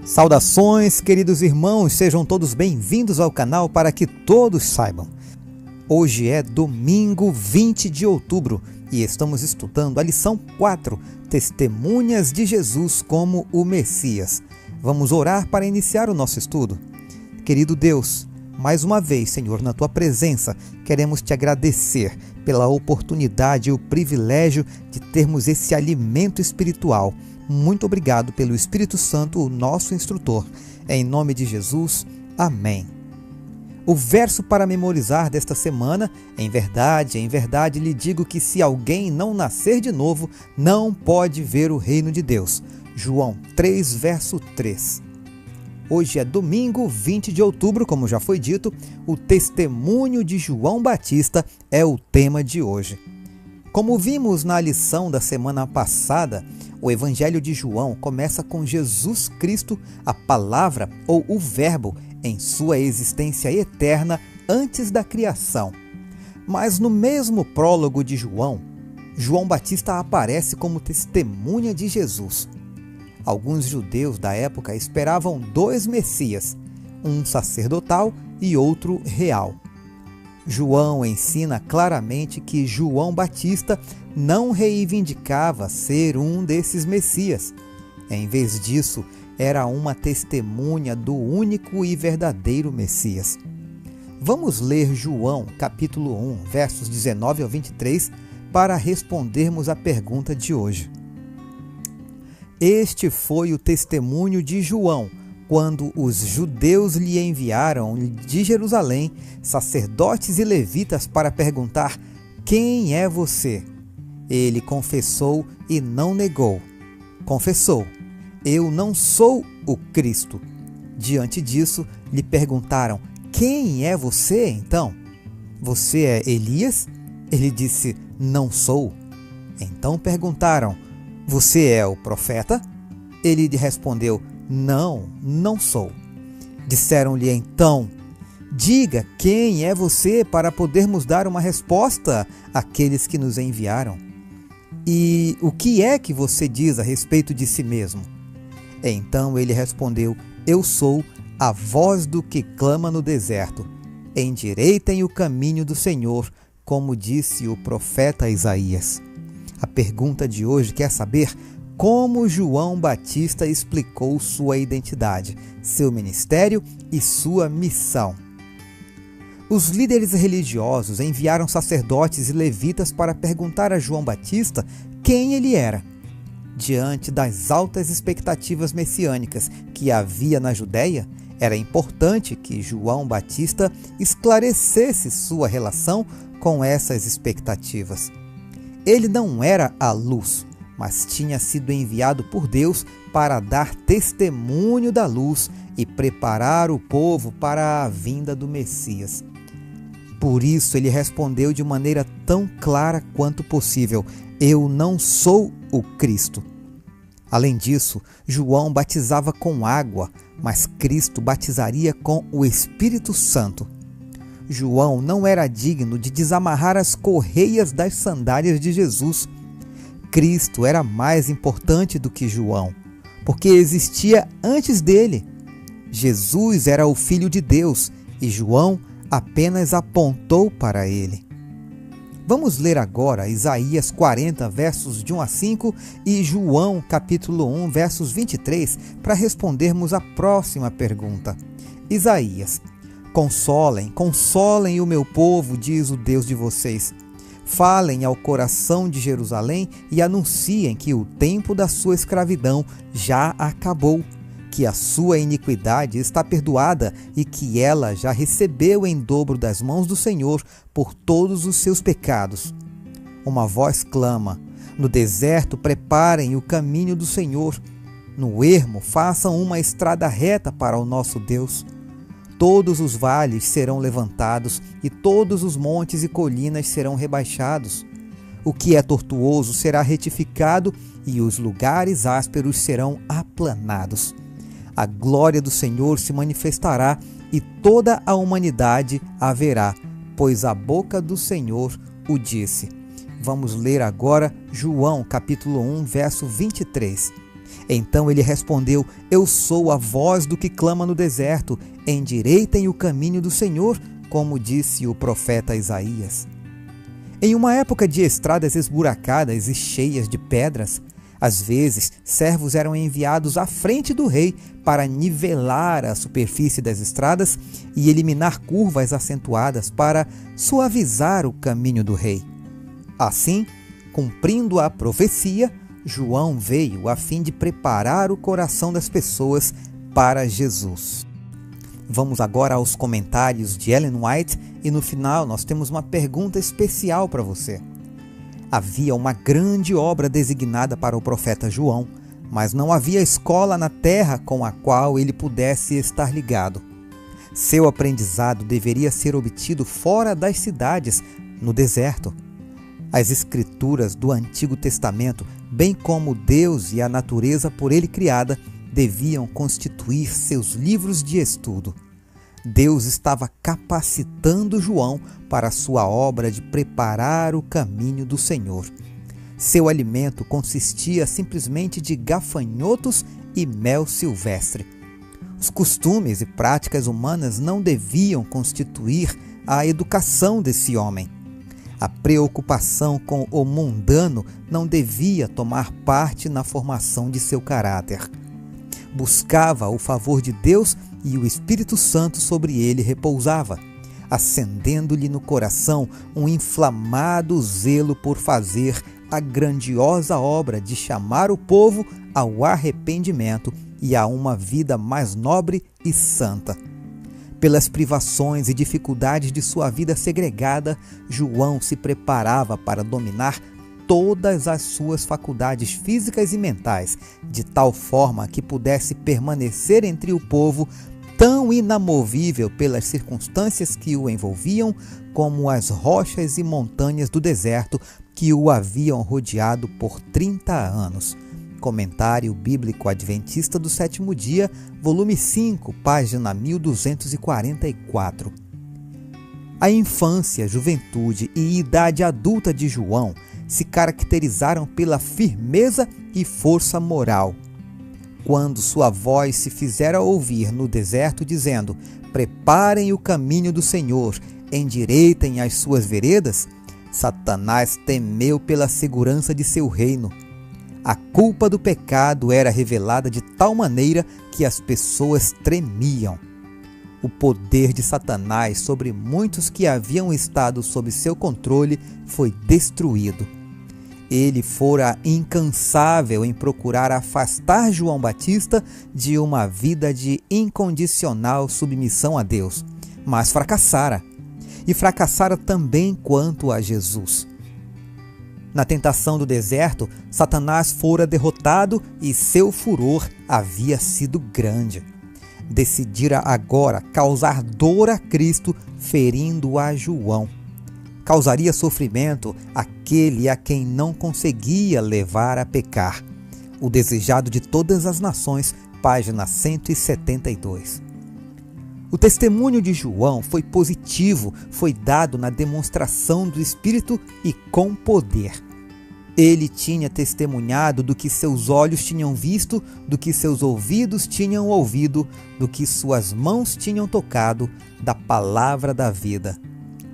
Saudações, queridos irmãos, sejam todos bem-vindos ao canal Para Que Todos Saibam. Hoje é domingo 20 de outubro e estamos estudando a lição 4, Testemunhas de Jesus como o Messias. Vamos orar para iniciar o nosso estudo. Querido Deus, mais uma vez, Senhor, na Tua presença, queremos Te agradecer pela oportunidade e o privilégio de termos esse alimento espiritual. Muito obrigado pelo Espírito Santo, o nosso instrutor. Em nome de Jesus, amém. O verso para memorizar desta semana, em verdade lhe digo que se alguém não nascer de novo, não pode ver o reino de Deus. João 3, verso 3. Hoje é domingo 20 de outubro, como já foi dito, o testemunho de João Batista é o tema de hoje. Como vimos na lição da semana passada, o Evangelho de João começa com Jesus Cristo, a palavra ou o Verbo, em sua existência eterna antes da criação. Mas no mesmo prólogo de João, João Batista aparece como testemunha de Jesus. Alguns judeus da época esperavam dois Messias, um sacerdotal e outro real. João ensina claramente que João Batista não reivindicava ser um desses Messias. Em vez disso, era uma testemunha do único e verdadeiro Messias. Vamos ler João, capítulo 1, versos 19 ao 23, para respondermos a pergunta de hoje. Este foi o testemunho de João, quando os judeus lhe enviaram de Jerusalém sacerdotes e levitas para perguntar: quem é você? Ele confessou e não negou. Confessou: eu não sou o Cristo. Diante disso, lhe perguntaram: quem é você então? Você é Elias? Ele disse: não sou. Então perguntaram: você é o profeta? Ele lhe respondeu: não sou. Disseram-lhe então: diga quem é você para podermos dar uma resposta àqueles que nos enviaram. E o que é que você diz a respeito de si mesmo? Então ele respondeu: eu sou a voz do que clama no deserto. Endireitem o caminho do Senhor, como disse o profeta Isaías. A pergunta de hoje quer saber como João Batista explicou sua identidade, seu ministério e sua missão. Os líderes religiosos enviaram sacerdotes e levitas para perguntar a João Batista quem ele era. Diante das altas expectativas messiânicas que havia na Judéia, era importante que João Batista esclarecesse sua relação com essas expectativas. Ele não era a luz, mas tinha sido enviado por Deus para dar testemunho da luz e preparar o povo para a vinda do Messias. Por isso ele respondeu de maneira tão clara quanto possível: eu não sou o Cristo. Além disso, João batizava com água, mas Cristo batizaria com o Espírito Santo. João não era digno de desamarrar as correias das sandálias de Jesus. Cristo era mais importante do que João, porque existia antes dele. Jesus era o Filho de Deus e João apenas apontou para ele. Vamos ler agora Isaías 40, versos de 1 a 5 e João, capítulo 1, versos 23, para respondermos a próxima pergunta. Isaías: consolem, consolem o meu povo, diz o Deus de vocês. Falem ao coração de Jerusalém e anunciem que o tempo da sua escravidão já acabou, que a sua iniquidade está perdoada e que ela já recebeu em dobro das mãos do Senhor por todos os seus pecados. Uma voz clama: no deserto preparem o caminho do Senhor, no ermo façam uma estrada reta para o nosso Deus. Todos os vales serão levantados e todos os montes e colinas serão rebaixados. O que é tortuoso será retificado e os lugares ásperos serão aplanados. A glória do Senhor se manifestará e toda a humanidade a verá, pois a boca do Senhor o disse. Vamos ler agora João, capítulo 1, verso 23. Então ele respondeu: Eu sou a voz do que clama no deserto, endireitem o caminho do Senhor, como disse o profeta Isaías. Em uma época de estradas esburacadas e cheias de pedras, às vezes servos eram enviados à frente do rei para nivelar a superfície das estradas e eliminar curvas acentuadas para suavizar o caminho do rei. Assim, cumprindo a profecia, João veio a fim de preparar o coração das pessoas para Jesus. Vamos agora aos comentários de Ellen White e no final nós temos uma pergunta especial para você. Havia uma grande obra designada para o profeta João, mas não havia escola na terra com a qual ele pudesse estar ligado. Seu aprendizado deveria ser obtido fora das cidades, no deserto. As escrituras do Antigo Testamento, bem como Deus e a natureza por ele criada, deviam constituir seus livros de estudo. Deus estava capacitando João para a sua obra de preparar o caminho do Senhor. Seu alimento consistia simplesmente de gafanhotos e mel silvestre. Os costumes e práticas humanas não deviam constituir a educação desse homem. A preocupação com o mundano não devia tomar parte na formação de seu caráter. Buscava o favor de Deus e o Espírito Santo sobre ele repousava, acendendo-lhe no coração um inflamado zelo por fazer a grandiosa obra de chamar o povo ao arrependimento e a uma vida mais nobre e santa. Pelas privações e dificuldades de sua vida segregada, João se preparava para dominar todas as suas faculdades físicas e mentais, de tal forma que pudesse permanecer entre o povo tão inamovível pelas circunstâncias que o envolviam, como as rochas e montanhas do deserto que o haviam rodeado por 30 anos. Comentário Bíblico Adventista do Sétimo Dia, volume 5, página 1244. A infância, juventude e idade adulta de João se caracterizaram pela firmeza e força moral. Quando sua voz se fizera ouvir no deserto dizendo: "Preparem o caminho do Senhor, endireitem as suas veredas", Satanás temeu pela segurança de seu reino. A culpa do pecado era revelada de tal maneira que as pessoas tremiam. O poder de Satanás sobre muitos que haviam estado sob seu controle foi destruído. Ele fora incansável em procurar afastar João Batista de uma vida de incondicional submissão a Deus, mas fracassara. E fracassara também quanto a Jesus. Na tentação do deserto, Satanás fora derrotado e seu furor havia sido grande. Decidira agora causar dor a Cristo, ferindo a João. Causaria sofrimento àquele a quem não conseguia levar a pecar. O desejado de todas as nações, página 172. O testemunho de João foi positivo, foi dado na demonstração do Espírito e com poder. Ele tinha testemunhado do que seus olhos tinham visto, do que seus ouvidos tinham ouvido, do que suas mãos tinham tocado, da palavra da vida.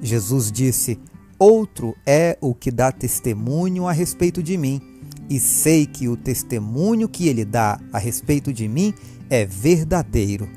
Jesus disse: "Outro é o que dá testemunho a respeito de mim, e sei que o testemunho que ele dá a respeito de mim é verdadeiro."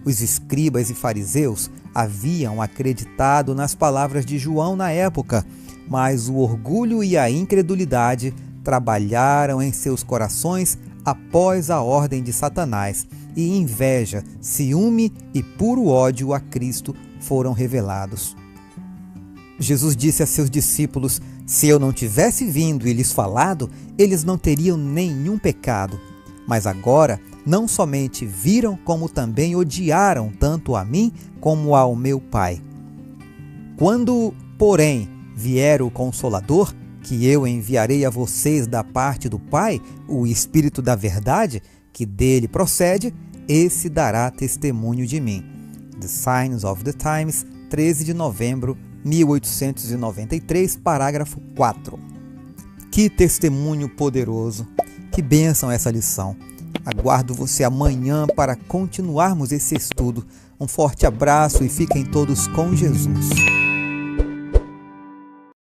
Os escribas e fariseus haviam acreditado nas palavras de João na época, mas o orgulho e a incredulidade trabalharam em seus corações após a ordem de Satanás, e inveja, ciúme e puro ódio a Cristo foram revelados. Jesus disse a seus discípulos: "Se eu não tivesse vindo e lhes falado, eles não teriam nenhum pecado. Mas agora não somente viram, como também odiaram tanto a mim como ao meu Pai. Quando, porém, vier o Consolador, que eu enviarei a vocês da parte do Pai, o Espírito da Verdade, que dele procede, esse dará testemunho de mim." The Signs of the Times, 13 de novembro, 1893, parágrafo 4. Que testemunho poderoso! Que bênção essa lição! Aguardo você amanhã para continuarmos esse estudo. Um forte abraço e fiquem todos com Jesus.